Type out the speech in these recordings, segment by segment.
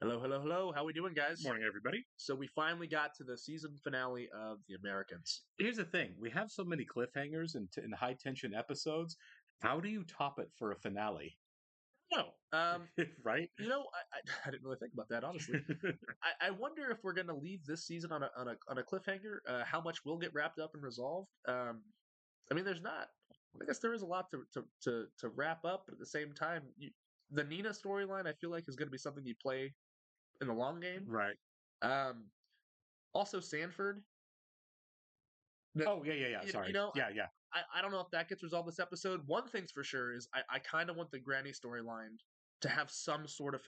Hello, hello, hello. How we doing, guys? Morning, everybody. So we finally got to the season finale of The Americans. Here's the thing: we have so many cliffhangers and high tension episodes. How do you top it for a finale? No, Right? I didn't really think about that honestly. I wonder if we're going to leave this season on a cliffhanger. How much will get wrapped up and resolved? I mean, there's not. I guess there is a lot to wrap up, but at the same time, the Nina storyline I feel like is going to be something you play in the long game. Right. Um, Also Sanford. The, Oh, yeah, yeah, yeah. you Sorry. know, Yeah, yeah. I don't know if that gets resolved this episode. One thing's for sure is I kind of want the Granny storyline to have some sort of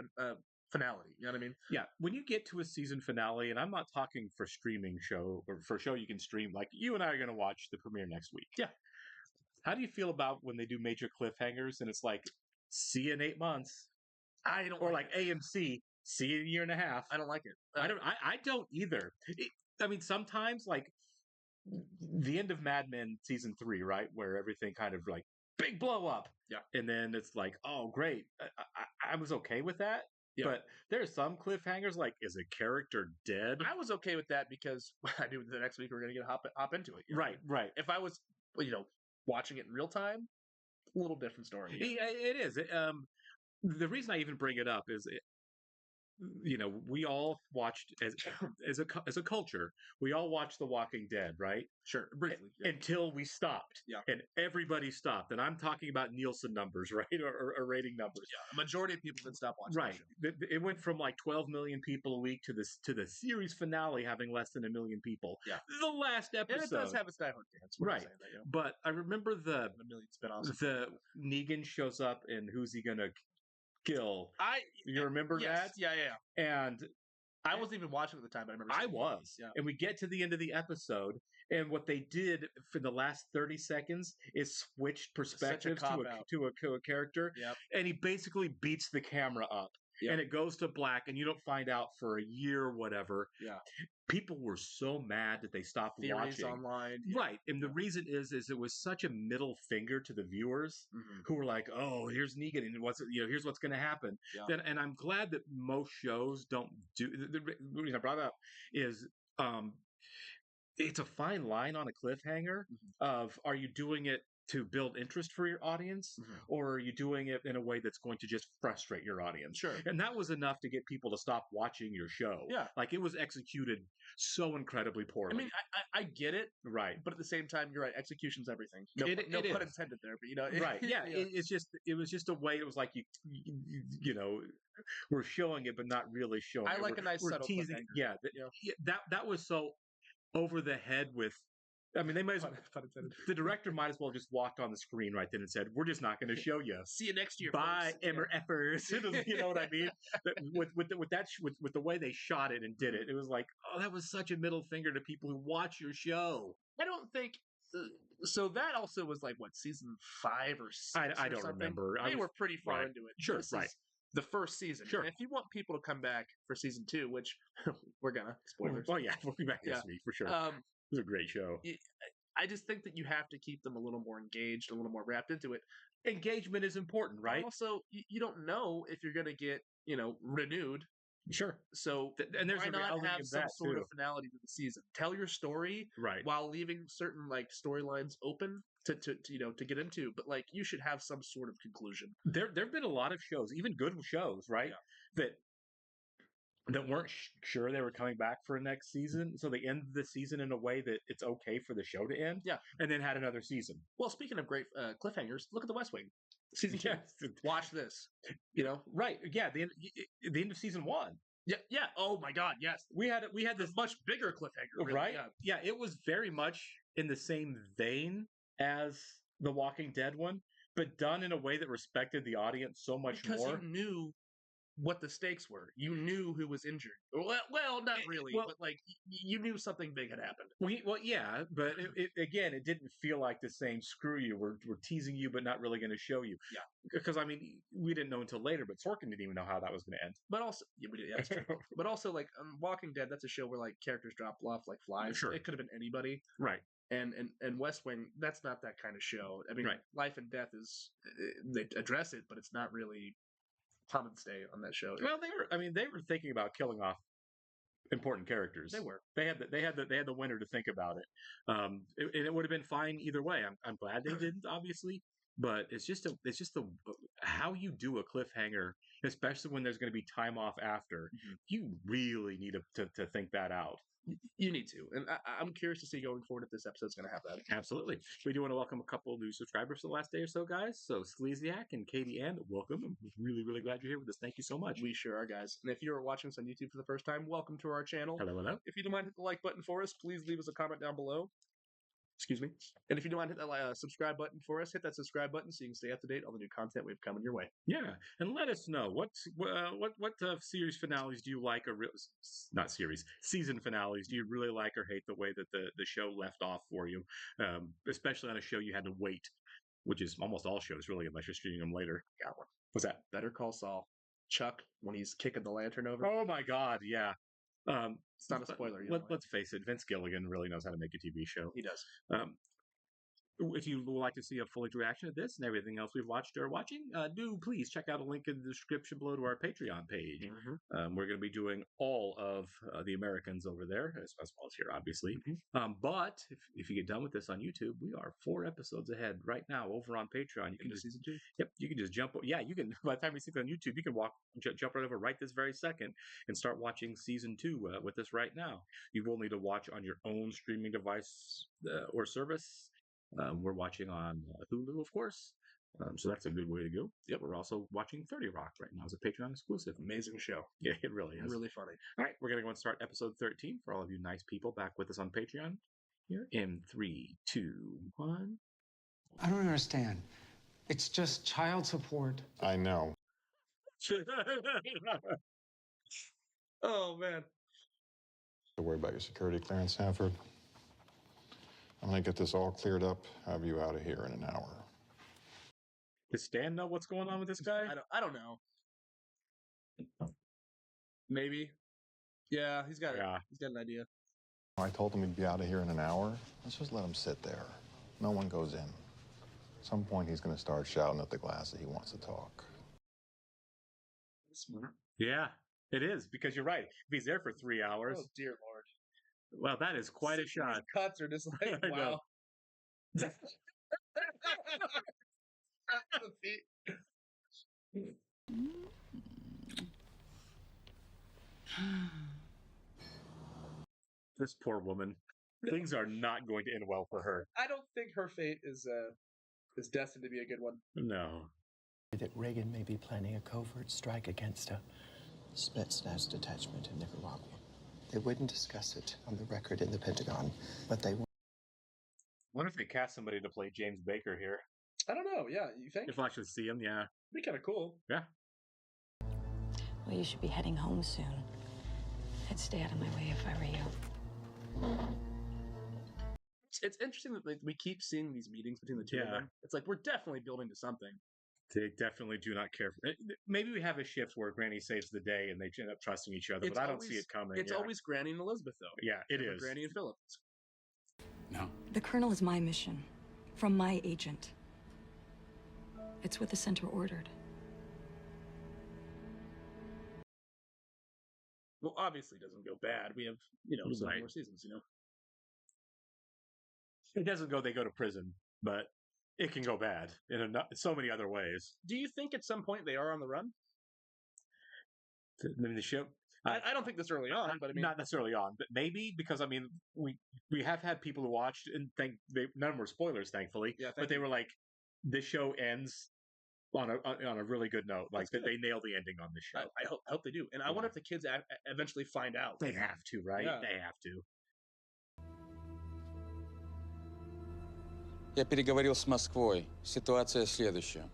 finality. You know what I mean? Yeah. When you get to a season finale, and I'm not talking for streaming show or for a show you can stream, like you and I are going to watch the premiere next week. Yeah. How do you feel about when they do major cliffhangers and it's like, see you in 8 months? I don't Or like like AMC, see you in a year and a half? I don't like it. I don't either. I mean, sometimes like the end of Mad Men season 3, right, where everything kind of like big blow up, Yeah. and then it's like, oh, great, I was okay with that. Yeah. But there's some cliffhangers like, is a character dead? I was okay with that because I knew the next week we are gonna get hop into it. Right, right. If I was watching it in real time, a little different story. It is. The reason I even bring it up is we all watched as a culture. We all watched The Walking Dead, right? Sure, briefly. Yeah. Until we stopped. Yeah. And everybody stopped. And I'm talking about Nielsen numbers, right? Or rating numbers. Yeah. A majority of people did stop watching. Right. It went from like 12 million people a week to the series finale having less than 1 million people. Yeah. The last episode. And it does have its diehard fans. Right. But I remember the million spin-offs. The Negan shows up and who's he gonna kill? You remember that? Yeah, yeah. And I wasn't even watching at the time, but I remember. I was. Yeah. And we get to the end of the episode, and what they did for the last 30 seconds is switched perspectives to a character. Yep. And he basically beats the camera up. Yep. And it goes to black, and you don't find out for a year or whatever. Yeah. People were so mad that they stopped Theories watching online. Right. And the reason is it was such a middle finger to the viewers who were like, oh, here's Negan and here's what's going to happen. Yeah. And I'm glad that most shows don't do. The reason I brought up is it's a fine line on a cliffhanger of, are you doing it to build interest for your audience, or are you doing it in a way that's going to just frustrate your audience? Sure. And that was enough to get people to stop watching your show. Yeah. Like, it was executed so incredibly poorly. I mean, I get it. Right. But at the same time, you're right. Execution's everything. No pun intended there, but Right. Yeah. It was just a way. It was like we're showing it, but not really showing it. I like a nice subtle teasing. Yeah. That was so over the head with. I mean, they might as well. The director might as well just walked on the screen right then and said, "We're just not going to show you. See you next year. Bye, Emmer effers." You know what I mean? With the way they shot it and did it, it was like, oh, that was such a middle finger to people who watch your show. I don't think. So that also was like what, season 5 or 6? I don't remember. They were pretty far into it. Sure, right. The first season. Sure. And if you want people to come back for season 2, which we're gonna spoilers. Oh yeah, we'll be back this week for sure. It was a great show. I just think that you have to keep them a little more engaged, a little more wrapped into it. Engagement is important, right? Also, you don't know if you're going to get, renewed. Sure. So, and there's why not have some sort of finality to the season? Tell your story, right, while leaving certain like storylines open to get into. But like, you should have some sort of conclusion. There've been a lot of shows, even good shows, right, that weren't sure they were coming back for a next season, so they ended the season in a way that it's okay for the show to end. Yeah, and then had another season. Well, speaking of great cliffhangers, look at The West Wing. Season 2. Watch this. Right? Yeah, the end of season 1. Yeah, yeah. Oh my God, yes. We had this much bigger cliffhanger, really. Right? Yeah, it was very much in the same vein as the Walking Dead one, but done in a way that respected the audience so much more. Because you knew what the stakes were. You knew who was injured. Well, not really, but like you knew something big had happened. Yeah, but it didn't feel like the same. Screw you. We're teasing you, but not really going to show you. Yeah, because I mean, we didn't know until later, but Sorkin didn't even know how that was going to end. But also, that's true. But also, like Walking Dead, that's a show where like characters drop off like flies. Sure, it could have been anybody. Right. And West Wing, that's not that kind of show. I mean, right. Life and Death is they address it, but it's not really Tom would stay on that show. Well, they were thinking about killing off important characters. They were. They had the winner to think about it. And it would have been fine either way. I'm glad they didn't, obviously, but it's just how you do a cliffhanger, especially when there's going to be time off after. You really need to think that out. You need to, and I'm curious to see going forward if this episode's going to have that. Absolutely. We do want to welcome a couple of new subscribers for the last day or so, guys. So Sleaziak and Katie Ann, welcome. I'm really, really glad you're here with us. Thank you so much. We sure are, guys. And if you're watching us on YouTube for the first time, welcome to our channel. Hello, hello. If you don't mind, hit the like button for us. Please leave us a comment down below. Excuse me. And if you don't mind, hit that subscribe button for us. Hit that subscribe button so you can stay up to date on the new content we've coming your way. Yeah, and let us know what series finales do you like, or not series, season finales do you really like or hate the way that the show left off for you, especially on a show you had to wait, which is almost all shows really, unless you're streaming them later. Got one. What's that? Better Call Saul. Chuck when he's kicking the lantern over. Oh my God, yeah. It's not a spoiler. Let's face it, Vince Gilligan really knows how to make a TV show. He does. If you would like to see a full reaction of this and everything else we've watched or are watching, do please check out a link in the description below to our Patreon page. Mm-hmm. We're going to be doing all of the Americans over there, as well as here, obviously. Mm-hmm. But if you get done with this on YouTube, we are 4 episodes ahead right now over on Patreon. You can just season 2. Yep, you can just jump. Yeah, you can. By the time you see it on YouTube, you can jump right over right this very second and start watching season 2 with us right now. You will need to watch on your own streaming device or service. We're watching on Hulu, of course. So that's a good way to go. Yep, we're also watching 30 Rock right now as a Patreon exclusive. Amazing show. Yeah, it really is. Really funny. All right, we're going to go and start episode 13 for all of you nice people back with us on Patreon. Here in 3, 2, 1. I don't understand. It's just child support. I know. Oh, man. Don't worry about your security clearance, Sanford. I'm gonna get this all cleared up, have you out of here in an hour. Does Stan know what's going on with this guy? I don't know. Maybe. Yeah, he's got an idea. I told him he'd be out of here in an hour. Let's just let him sit there. No one goes in. At some point, he's gonna start shouting at the glass that he wants to talk. Smart. Yeah, it is, because you're right. If he's there for 3 hours. Oh, dear Lord. Well, that is quite a shot. These cuts are just like, I wow. This poor woman. Things are not going to end well for her. I don't think her fate is destined to be a good one. No. That Reagan may be planning a covert strike against a Spetsnaz detachment in Nicaragua. They wouldn't discuss it on the record in the Pentagon, but they would. I wonder if they cast somebody to play James Baker here. I don't know. Yeah, you think? If we'll actually see him, yeah. Be kind of cool. Yeah. Well, you should be heading home soon. I'd stay out of my way if I were you. It's interesting that we keep seeing these meetings between the two of them. It's like we're definitely building to something. They definitely do not care. Maybe we have a shift where Granny saves the day and they end up trusting each other, but I don't see it coming. It's always Granny and Elizabeth, though. Yeah, it is. Granny and Philip. No. The Colonel is my mission, from my agent. It's what the Center ordered. Well, obviously it doesn't go bad. We have, some more seasons, It doesn't go, they go to prison, but it can go bad in so many other ways. Do you think at some point they are on the run? I mean, the show... I don't think this early on, but I mean... Not necessarily on, but maybe, because, I mean, we have had people who watched, and none of them were spoilers, thankfully, but they were like, this show ends on a really good note. Like, that they nail the ending on this show. I hope they do. And I wonder if the kids eventually find out. They have to, right? Yeah. They have to. Я переговорил с Москвой. Ситуация следующая.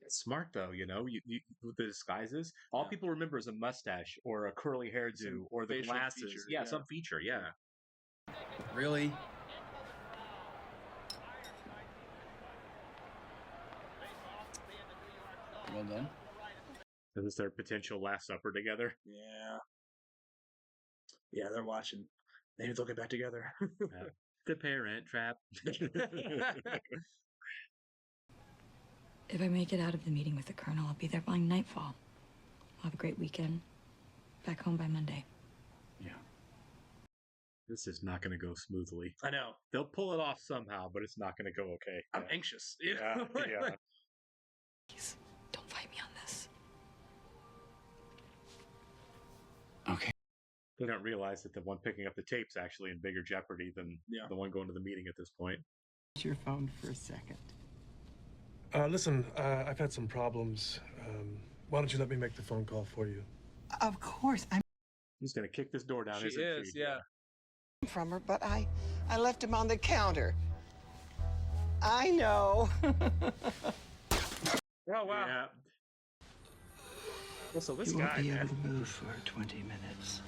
It's smart, though, with the disguises. All people remember is a mustache or a curly hairdo or the glasses. Feature, yeah, some feature, yeah. Really? Well done. Is this their potential Last Supper together? Yeah. Yeah, they're watching. Maybe they'll get back together. The Parent Trap. If I make it out of the meeting with the Colonel, I'll be there by nightfall. I'll have a great weekend. Back home by Monday. Yeah. This is not going to go smoothly. I know. They'll pull it off somehow, but it's not going to go okay. I'm anxious. You Yeah, know? yeah. Please, don't fight me on this. Okay. They don't realize that the one picking up the tape's actually in bigger jeopardy than Yeah. the one going to the meeting at this point. Use your phone for a second. Listen, I've had some problems. Why don't you let me make the phone call for you? Of course, I'm He's going to kick this door down, She isn't is, she? yeah. from her, but I left him on the counter. I know. Oh, wow. Yeah. Well, so this You guy, won't be man. able to move for 20 minutes.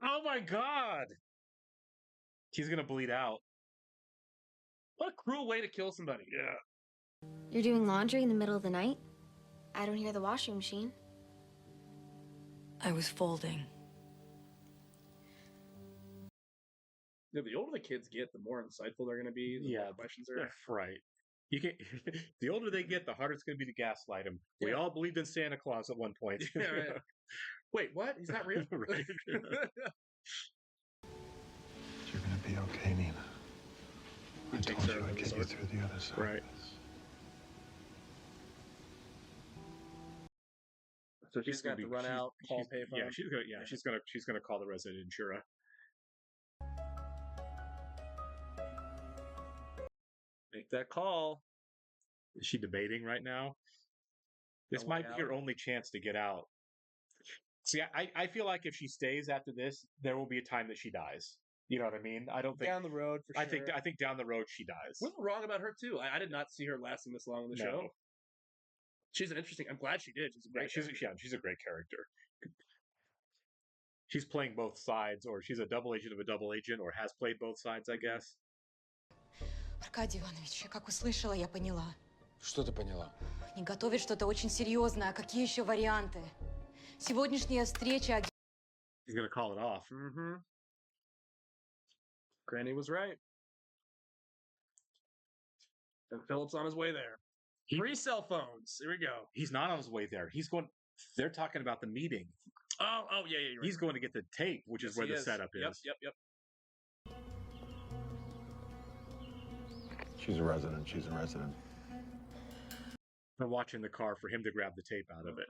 Oh my God! He's going to bleed out. What a cruel way to kill somebody. Yeah. You're doing laundry in the middle of the night? I don't hear the washing machine. I was folding. Yeah, the older the kids get, the more insightful they're going to be. The Yeah. more questions are. Right. You can. The older they get, the harder it's going to be to gaslight them. We Yeah. all believed in Santa Claus at one point. Yeah, right. Wait, what? He's not real? Right. You're gonna be okay, Nina. I takes told her you to I'd the get you resort. through the other side. Right. So She's got to run out, call payphone. Yeah, she's gonna call the resident insurer. Make that call. Is she debating right now? This A way might be her out? only chance to get out. See, I feel like if she stays after this, there will be a time that she dies. You know what I mean? I don't think. Down the road, for sure. I think down the road she dies. We're wrong about her, too. I did not see her lasting this long in the No. show. She's an interesting... I'm glad she did. She's a Right, great she's a great character. She's playing both sides, or she's a double agent of a double agent, or has played both sides, I guess. Аркадий Иванович, я как услышала, я поняла. Что ты поняла? Они готовят что-то очень серьезное. А какие еще варианты? Сегодняшняя встреча... He's gonna call it off. Mm-hmm. Granny was right. And Philip's on his way there. 3 cell phones. Here we go. He's not on his way there. He's going. They're talking about the meeting. Oh, yeah, you're right. He's going to get the tape, which is Yes, where he the setup Yep, is. yep. She's a resident. She's a resident. They're watching the car for him to grab the tape out of it.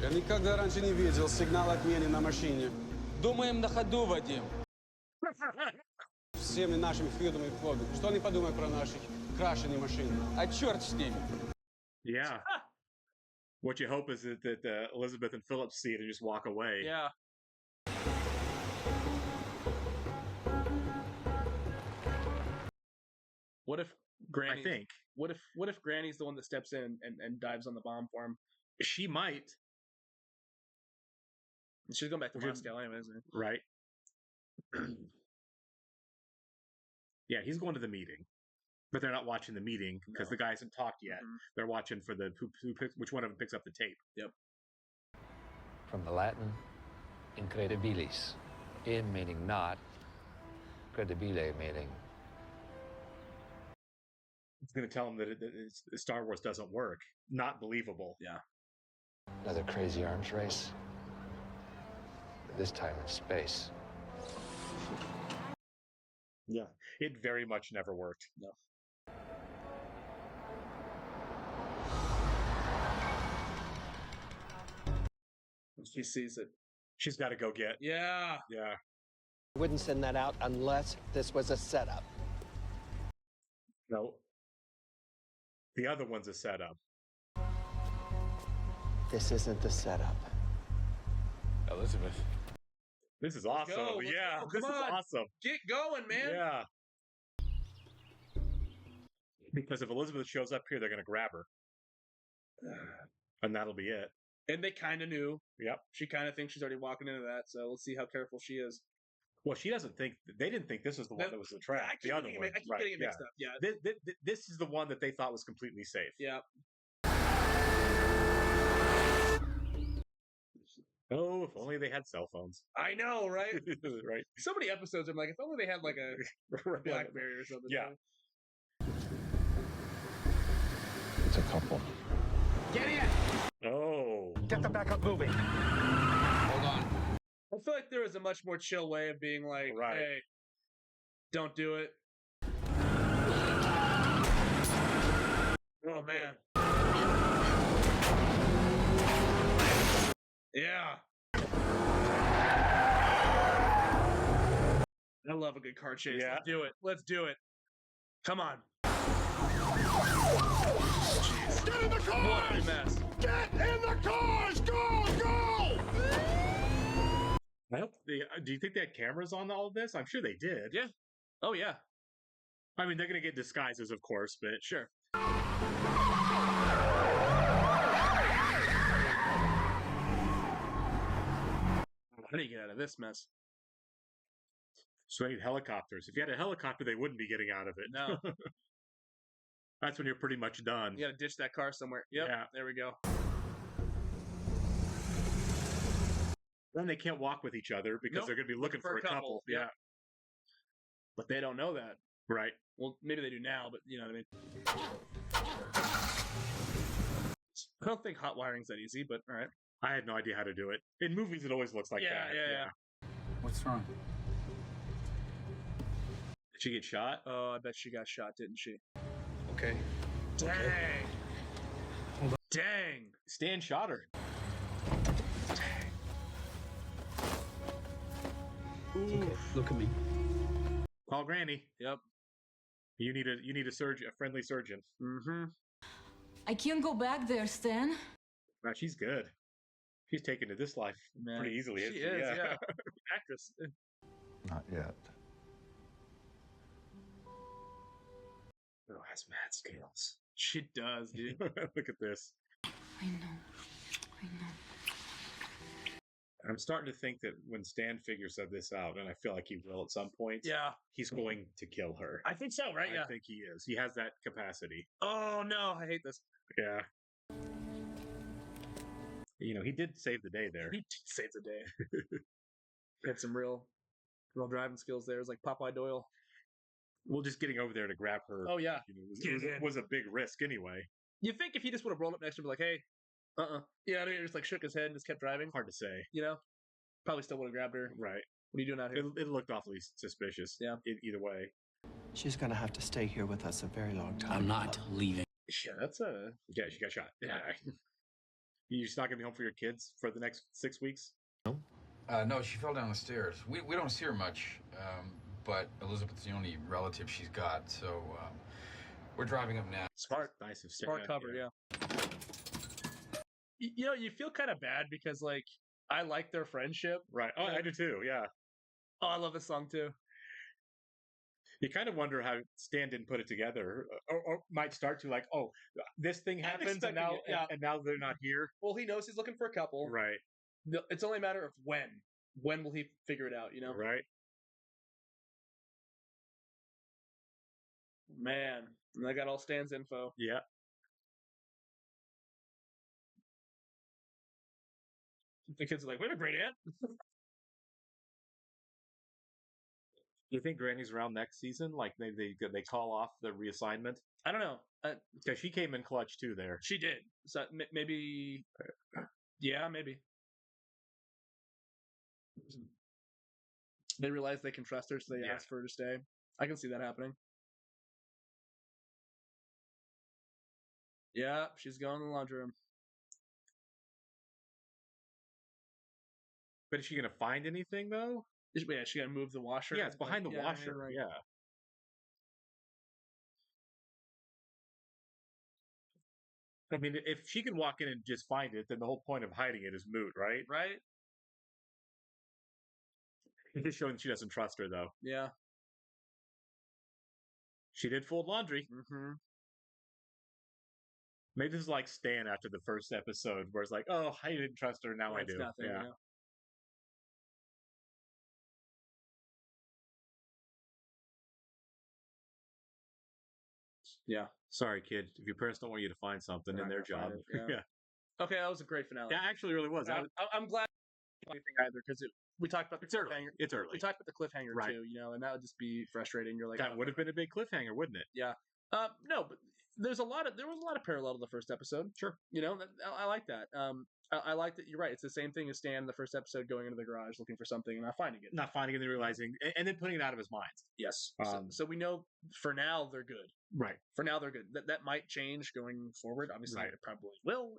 Я никогда раньше не видел сигнал отмены на машине. Думаем на ходу, Вадим. Всеми нашими входами и входами. Что они подумают про наши крашеные машины? А черт с ними. Yeah. What you hope is that Elizabeth and Philip see it and just walk away. Yeah. What if Granny? I think What if Granny's the one that steps in and dives on the bomb for him? she might. She's going back to Would you- Moscow anyway, isn't it? Right. Yeah, he's going to the meeting, but they're not watching the meeting because No. the guy hasn't talked yet. Mhm. They're watching for the which one of them picks up the tape. From the Latin, incredibilis. In meaning not, credibile meaning. He's going to tell him that Star Wars doesn't work. Not believable. Yeah. Another crazy arms race. But this time in space. Yeah. It very much never worked. No. She sees it. She's got to go get. Yeah. Yeah. Wouldn't send that out unless this was a setup. No. The other one's a setup. This isn't the setup. Elizabeth. This is awesome. go, let's Yeah. go. This Come is on. awesome. Get going, man. Yeah. Because if Elizabeth shows up here, they're going to grab her. And that'll be it. And they kind of knew. Yep. She kind of thinks she's already walking into that, so we'll see how careful she is. Well, she doesn't think they didn't think this was the one No, that was the trap. I The keep other getting one, it- I keep right? getting it Yeah. mixed up. Yeah. This is the one that they thought was completely safe. Yeah. Oh, if only they had cell phones. I know, right? Right. So many episodes. I'm like, if only they had like a BlackBerry or something. Yeah. It's a couple. Get in. Oh. Get the backup moving. Hold on. I feel like there was a much more chill way of being like, Right. hey, don't do it. Oh man. Yeah. I love a good car chase. Yeah. Let's do it. Let's do it. Come on. Get in the cars! What a mess. Get in the cars! Go! Go! I hope do you think they had cameras on all of this? I'm sure they did. Yeah. Oh yeah. I mean, they're going to get disguises, of course, but Sure. How do you get out of this mess? So they need helicopters. If you had a helicopter, they wouldn't be getting out of it. No. That's when you're pretty much done. You gotta ditch that car somewhere. Yep. Yeah. There we go. Then they can't walk with each other because Nope. they're going to be looking for a couple. Yep. Yeah. But they don't know that. Right. Well, maybe they do now, but you know what I mean. I don't think hot wiring's that easy, but all right. I had no idea how to do it. In movies, it always looks like that. Yeah. What's wrong? Did she get shot? Oh, I bet she got shot, didn't she? Okay. Dang. Dang. Stan shot her. Ooh. Look at me. Call Granny. Yep. You need a surgeon, a friendly surgeon. Mm-hmm. I can't go back there, Stan. Wow, she's good. She's taken to this life pretty easily. She isn't is, yeah. Actress. Not yet. Oh, has mad scales. She does, dude. Look at this. I know. I'm starting to think that when Stan figures this out, and I feel like he will at some point, Yeah. he's going to kill her. I think so, right? I Yeah. think he is. He has that capacity. Oh no, I hate this. Yeah. You know, he did save the day there. He did save the day. Had some real driving skills there. It was like Popeye Doyle. Well, just getting over there to grab her. Oh yeah. You know, Get in. was a big risk anyway. You think if he just would have rolled up next to him, like, hey, yeah, he just like shook his head and just kept driving. Hard to say. You know, probably still would have grabbed her. Right. What are you doing out here? It looked awfully suspicious. Yeah. Either way. She's gonna have to stay here with us a very long time. I'm not leaving. Yeah, that's a. Yeah, she got shot. Yeah. You're just not gonna be home for your kids for the next 6 weeks? No, she fell down the stairs. We don't see her much, but Elizabeth's the only relative she's got, so we're driving up now. Smart. Nice of Smart cover, yeah. You know, you feel kind of bad because, like, I like their friendship. Right. Oh, I do too. Yeah. Oh, I love this song too. You kind of wonder how Stan didn't put it together, or might start to like, oh, this thing happens, and now expecting it, yeah. and now they're not here. Well, he knows he's looking for a couple. Right. It's only a matter of when. When will he figure it out? You know. Right. Man, and I got all Stan's info. Yeah. The kids are like, we have a great aunt. Do you think Granny's around next season? Like they call off the reassignment? I don't know. Because she came in clutch too there. She did. So maybe. Yeah, maybe. They realize they can trust her, so they ask for her to stay. I can see that happening. Yeah, she's going in the laundry room. But is she gonna find anything though? Yeah, she gotta move the washer. Yeah, it's behind the washer. Right. Yeah. I mean, if she can walk in and just find it, then the whole point of hiding it is moot, right? Right? It's just showing she doesn't trust her, though. Yeah. She did fold laundry. Mm-hmm. Maybe this is like Stan after the first episode, where it's like, oh, I didn't trust her, now I do. Nothing, yeah. Yeah. Sorry, kid. If your parents don't want you to find something in their job. Yeah. Okay, that was a great finale. Yeah, actually, really was. I'm glad. anything either because we talked about the cliffhanger. It's early. We talked about the cliffhanger Right. too, and that would just be frustrating. You're like, That would have been a big cliffhanger, wouldn't it? Yeah. No, but there was a lot of parallel to the first episode. Sure. I like that. I like that. You're right. It's the same thing as Stan in the first episode going into the garage looking for something and not finding it. Not finding it and realizing, and then putting it out of his mind. Yes. So we know for now they're good. Right. For now they're good. That might change going forward. Obviously, Right. it probably will.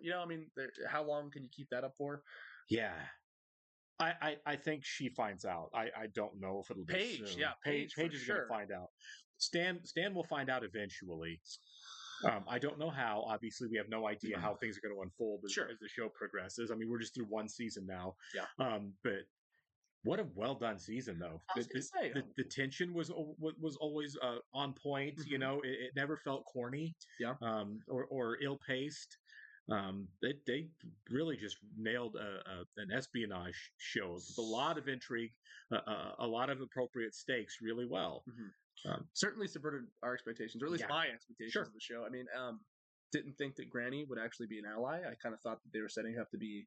How long can you keep that up for? Yeah. I think she finds out. I don't know if it'll be Paige, soon. yeah, Paige for is going sure. to find out. Stan will find out eventually. I don't know how. Obviously, we have no idea how things are going to unfold as the show progresses. I mean, we're just through one season now. Yeah. But what a well done season, though. I was gonna say, the tension was always on point. It never felt corny. Yeah. Or ill paced. They really just nailed an espionage show with a lot of intrigue, a lot of appropriate stakes, really well. Certainly subverted our expectations, or at least Yeah. my expectations Sure. of the show. I mean, didn't think that Granny would actually be an ally. I kind of thought that they were setting her up to be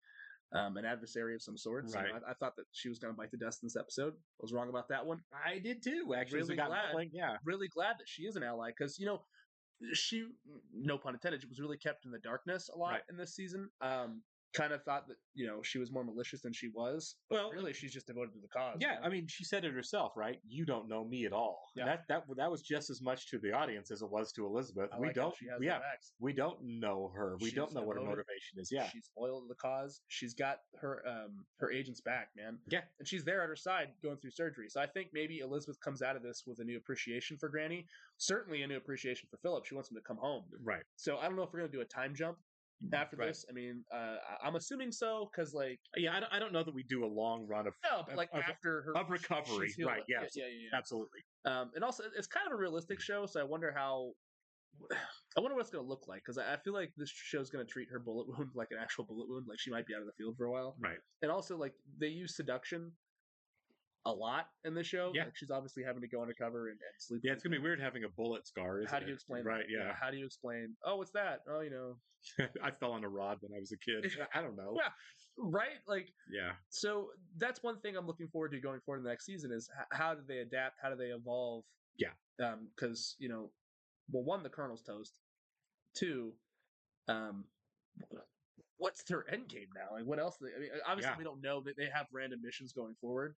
an adversary of some sort. So Right. I thought that she was going to bite the dust in this episode. I was wrong about that one. I did too. Actually, as really it got glad. going, yeah. Really glad that she is an ally because she, no pun intended, was really kept in the darkness a lot Right. in this season. Kind of thought that she was more malicious than she was. But Well, really, she's just devoted to the cause. Yeah, I mean, she said it herself, right? You don't know me at all. Yeah. That was just as much to the audience as it was to Elizabeth. I We like how don't. she has Yeah, their backs. we don't know her. We She's don't know what her devoted. motivation is. Yeah, She's loyal to the cause. She's got her agent's back, man. Yeah. And she's there at her side going through surgery. So I think maybe Elizabeth comes out of this with a new appreciation for Granny. Certainly a new appreciation for Philip. She wants him to come home. right. So I don't know if we're going to do a time jump after Right. this. I mean, I'm assuming so because Yeah, I don't know that we do a long run of no, but after her of recovery. she's healed Right. up. Yeah. Yeah. Absolutely. And also it's kind of a realistic show, so I wonder what it's going to look like because I feel like this show's going to treat her bullet wound like an actual bullet wound, like she might be out of the field for a while. Right. And also, like, they use seduction a lot in the show. Yeah. Like, she's obviously having to go undercover and sleep. Yeah, it's gonna be weird having a bullet scar. Isn't How do you it? explain Right. that? Yeah. How do you explain? Oh, what's that? Oh, I fell on a rod when I was a kid. I don't know. Yeah. Right. Like. Yeah. So that's one thing I'm looking forward to going forward in the next season is how do they adapt? How do they evolve? Yeah. Because well, one, the Colonel's toast. Two, what's their end game now? Like, what else? I mean, obviously Yeah. we don't know that they have random missions going forward.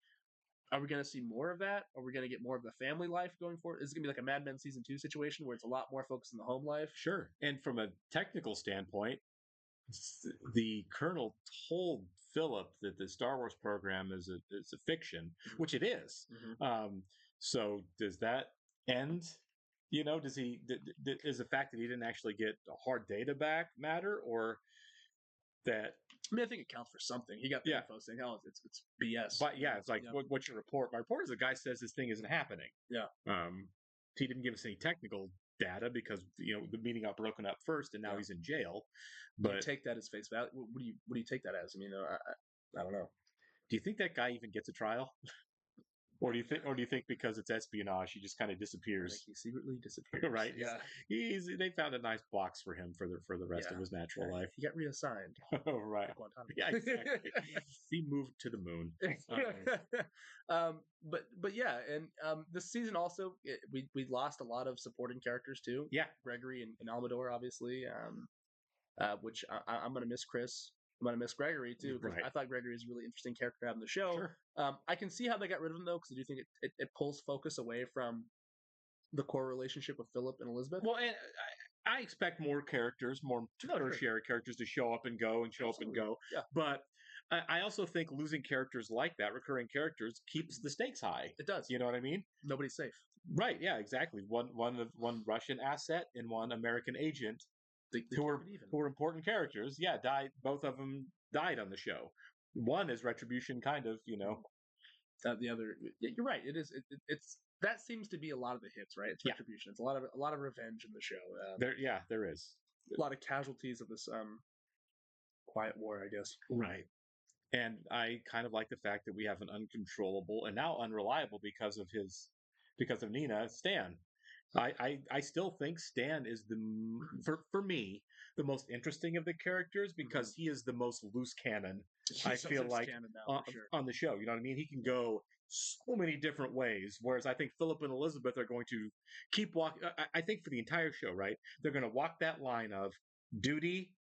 Are we going to see more of that? Are we going to get more of the family life going forward? Is it going to be like a Mad Men season 2 situation where it's a lot more focused on the home life? Sure. And from a technical standpoint, the Colonel told Philip that the Star Wars program is a fiction, which it is. So does that end? Does he? Is the fact that he didn't actually get hard data back matter, or that? I mean, I think it counts for something. He got the info saying, "Oh, it's BS." But yeah, it's like, what's your report? My report is the guy says this thing isn't happening. Yeah. He didn't give us any technical data because the meeting got broken up first, and now he's in jail. Do you But take that as face value? What do you take that as? I mean, I don't know. do you think that guy even gets a trial? Or do you think because it's espionage, he just kind of disappears? He secretly disappears. Right? Yeah. They found a nice box for him for the rest of his natural life. He got reassigned. Oh, right. Yeah, exactly. He moved to the moon. But yeah, and this season also we lost a lot of supporting characters too. Yeah, Gregory and Almador, obviously. Which I'm gonna miss Chris. I'm gonna miss Gregory too because Right. I thought Gregory is a really interesting character to have in the show. Sure. I can see how they got rid of him though because I do think it pulls focus away from the core relationship with Philip and Elizabeth. Well, and I expect more characters, more tertiary characters to show up and go and show up and go. Yeah. But I also think losing characters like that, recurring characters, keeps the stakes high. It does. You know what I mean? Nobody's safe. Right. Yeah. Exactly. One Russian asset and one American agent, who were important characters. Yeah. Died. Both of them died on the show. One is retribution, kind of. The other, you're right. It is. It's that seems to be a lot of the hits, right? It's retribution. It's a lot of revenge in the show. There is a lot of casualties of this quiet war, I guess. Right. And I kind of like the fact that we have an uncontrollable and now unreliable because of Nina, Stan. I still think Stan is for me the most interesting of the characters because he is the most loose cannon. I He's so feel loose like cannon now, for sure. on the show. You know what I mean? He can go so many different ways. Whereas I think Philip and Elizabeth are going to keep walking. I think for the entire show, right? They're going to walk that line of duty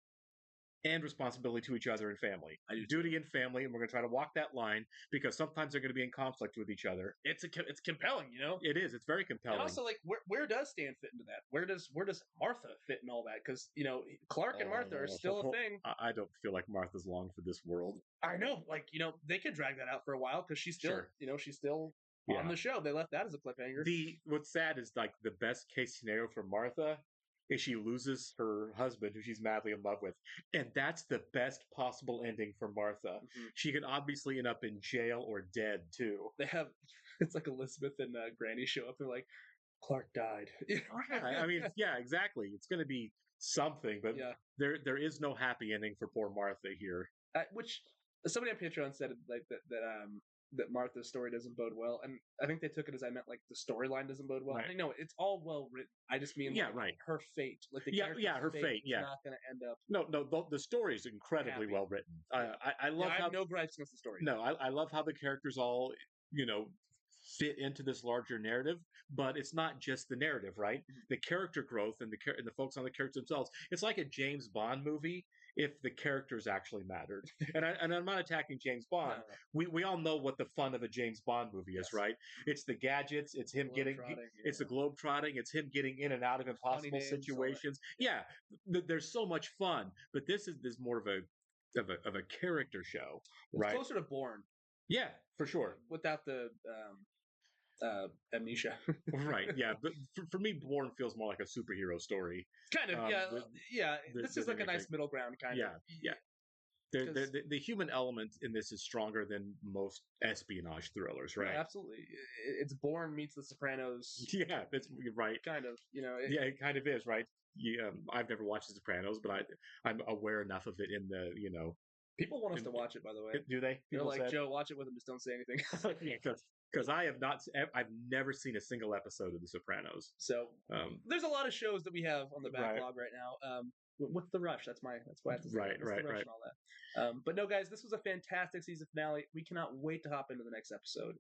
and responsibility to each other and family. Duty and family, and we're going to try to walk that line because sometimes they're going to be in conflict with each other. It's compelling, you know. It is. It's very compelling. And also, like, where does Stan fit into that? Where does Martha fit in all that? Because you know, Clark and Martha are still a thing. I don't feel like Martha's long for this world. I know, like you know, they could drag that out for a while because she's still, Sure. you know, she's still on the show. They left that as a cliffhanger. What's sad is like the best case scenario for Martha is she loses her husband who she's madly in love with, and that's the best possible ending for Martha. She can obviously end up in jail or dead too. They have it's like Elizabeth and Granny show up. They're like, Clark died. I mean, yeah, exactly. It's going to be something, but there is no happy ending for poor Martha here. Which somebody on Patreon said like that Martha's story doesn't bode well, and I think they took it as I meant like the storyline doesn't bode well. Right. I know it's all well written. I just mean like, her fate, like the character's her fate. is not going to end up. No, the story is incredibly well written. I love I how have no gripes against the story. No, I love how the characters all fit into this larger narrative, but it's not just the narrative, right? The character growth and the focus on the characters themselves. It's like a James Bond movie if the characters actually mattered. And I'm not attacking James Bond. No. We all know what the fun of a James Bond movie is, right? It's the gadgets, it's him it's the globe trotting, it's him getting in and out of impossible situations. Yeah, there's so much fun, but this is more of a character show, right? It's closer to Bourne. Yeah, for sure. Without the amnesia. Right, yeah. But for me, Bourne feels more like a superhero story. Kind of, this is like a nice middle ground, kind of. Yeah. The human element in this is stronger than most espionage thrillers, right? Yeah, absolutely. It's Bourne meets The Sopranos. Yeah, that's right. Kind of, you know. It kind of is, right? Yeah, I've never watched The Sopranos, but I'm aware enough of it in the, People want us to watch it, by the way. Do they? They're like, Joe, watch it with them. Just don't say anything. Because I've never seen a single episode of The Sopranos. So there's a lot of shows that we have on the backlog right now. What's the rush? That's why I have to say right. and all that. But no, guys, this was a fantastic season finale. We cannot wait to hop into the next episode.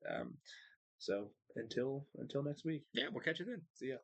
So until next week. Yeah, we'll catch you then. See ya.